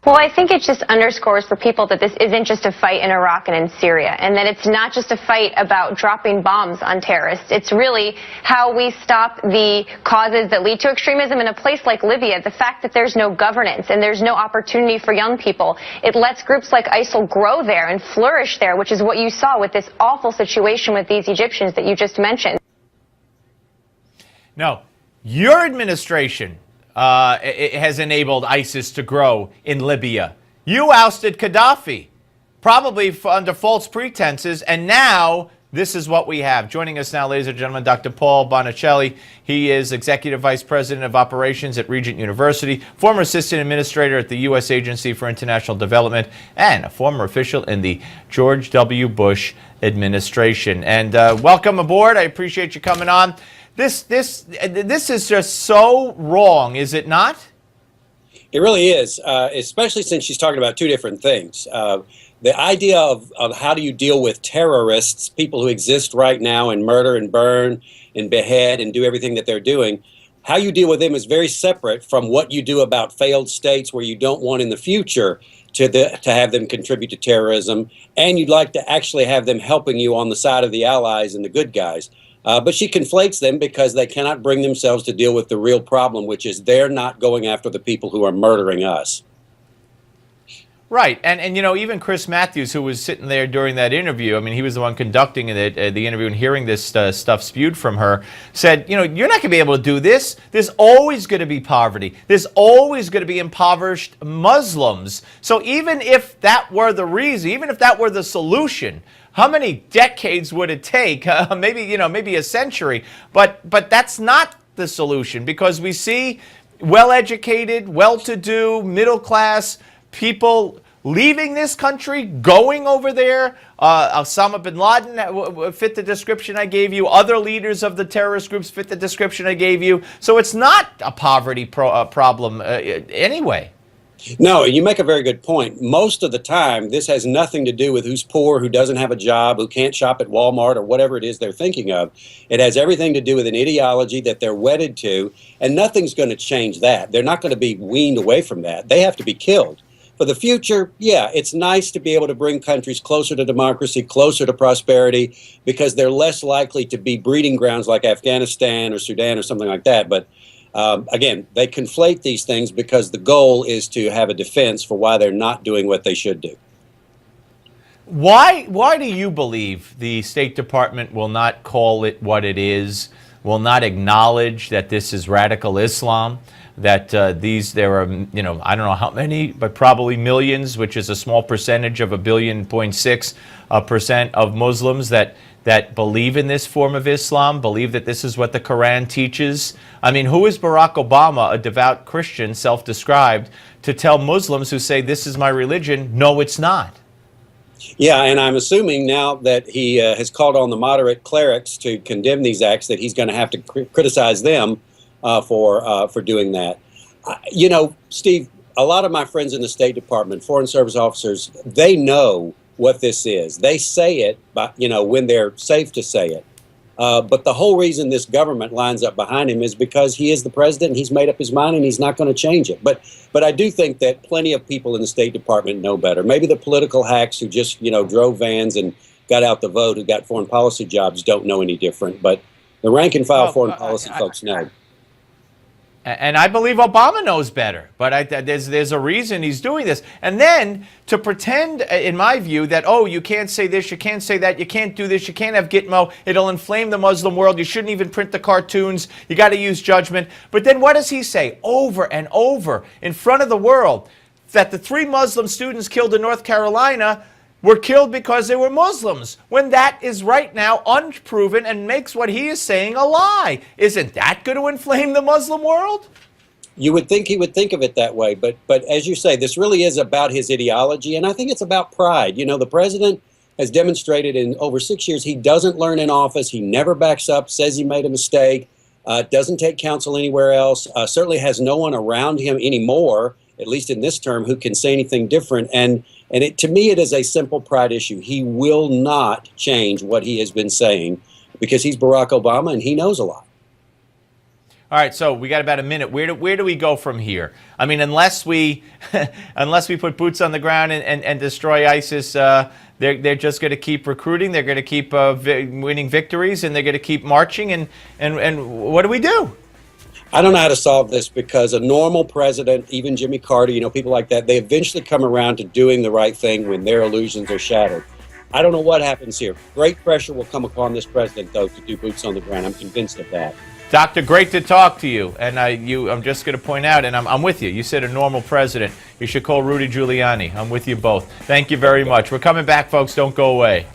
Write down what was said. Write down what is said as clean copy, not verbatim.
Well, I think it just underscores for people that this isn't just a fight in Iraq and in Syria, and that it's not just a fight about dropping bombs on terrorists. It's really how we stop the causes that lead to extremism in a place like Libya. The fact that there's no governance and there's no opportunity for young people, it lets groups like ISIL grow there and flourish there, which is what you saw with this awful situation with these Egyptians that you just mentioned. No, your administration it has enabled ISIS to grow in Libya. You ousted Gaddafi, probably under false pretenses, and now this is what we have. Joining us now, ladies and gentlemen, Dr. Paul Bonicelli. He is Executive Vice President of Operations at Regent University, former Assistant Administrator at the U.S. Agency for International Development, and a former official in the George W. Bush administration. And welcome aboard. I appreciate you coming on. This is just so wrong, is it not? It really is, especially since she's talking about two different things. The idea of how do you deal with terrorists, people who exist right now and murder and burn and behead and do everything that they're doing, how you deal with them is very separate from what you do about failed states where you don't want in the future to have them contribute to terrorism, and you'd like to actually have them helping you on the side of the allies and the good guys. But she conflates them because they cannot bring themselves to deal with the real problem, which is they're not going after the people who are murdering us. Right. And you know, even Chris Matthews, who was sitting there during that interview, I mean, he was the one conducting the interview and hearing this stuff spewed from her, said, you know, you're not going to be able to do this. There's always going to be poverty. There's always going to be impoverished Muslims. So even if that were the reason, even if that were the solution, how many decades would it take? Maybe a century. But that's not the solution, because we see well-educated, well-to-do, middle-class people leaving this country, going over there. Osama bin Laden fit the description I gave you. Other leaders of the terrorist groups fit the description I gave you. So it's not a poverty problem anyway. No, you make a very good point. Most of the time, this has nothing to do with who's poor, who doesn't have a job, who can't shop at Walmart, or whatever it is they're thinking of. It has everything to do with an ideology that they're wedded to, and nothing's going to change that. They're not going to be weaned away from that. They have to be killed. For the future, yeah, it's nice to be able to bring countries closer to democracy, closer to prosperity, because they're less likely to be breeding grounds like Afghanistan or Sudan or something like that. But again, they conflate these things because the goal is to have a defense for why they're not doing what they should do. Why do you believe the State Department will not call it what it is, will not acknowledge that this is radical Islam, that there are, you know, I don't know how many, but probably millions, which is a small percentage of 1.6% of Muslims that believe in this form of Islam, believe that this is what the Quran teaches? I mean, who is Barack Obama, a devout Christian, self-described, to tell Muslims who say this is my religion, no, it's not? Yeah, and I'm assuming now that he has called on the moderate clerics to condemn these acts, that he's going to have to criticize them for doing that. You know, Steve, a lot of my friends in the State Department, Foreign Service officers, they know what this is. They say it, when they're safe to say it. But the whole reason this government lines up behind him is because he is the president, and he's made up his mind, and he's not going to change it. But I do think that plenty of people in the State Department know better. Maybe the political hacks who just, drove vans and got out the vote, who got foreign policy jobs, don't know any different. But the rank and file foreign policy folks know. And I believe Obama knows better, but there's a reason he's doing this. And then to pretend, in my view, that, oh, you can't say this, you can't say that, you can't do this, you can't have Gitmo, it'll inflame the Muslim world, you shouldn't even print the cartoons, you got to use judgment. But then what does he say over and over in front of the world? That the 3 Muslim students killed in North Carolina were killed because they were Muslims, when that is right now unproven and makes what he is saying a lie. Isn't that going to inflame the Muslim world? You would think he would think of it that way, but as you say, this really is about his ideology, and I think it's about pride. You know, the president has demonstrated in over 6 years he doesn't learn in office, he never backs up, says he made a mistake, doesn't take counsel anywhere else, certainly has no one around him anymore, at least in this term, who can say anything different. And to me, it is a simple pride issue. He will not change what he has been saying because he's Barack Obama and he knows a lot. All right, so we got about a minute. Where do we go from here? I mean, unless we unless we put boots on the ground and destroy ISIS, they're just going to keep recruiting. They're going to keep winning victories, and they're going to keep marching. And what do we do? I don't know how to solve this, because a normal president, even Jimmy Carter, people like that, they eventually come around to doing the right thing when their illusions are shattered. I don't know what happens here. Great pressure will come upon this president, though, to do boots on the ground. I'm convinced of that. Doctor, great to talk to you. And I'm just going to point out, and I'm with you. You said a normal president. You should call Rudy Giuliani. I'm with you both. Thank you very much. We're coming back, folks. Don't go away.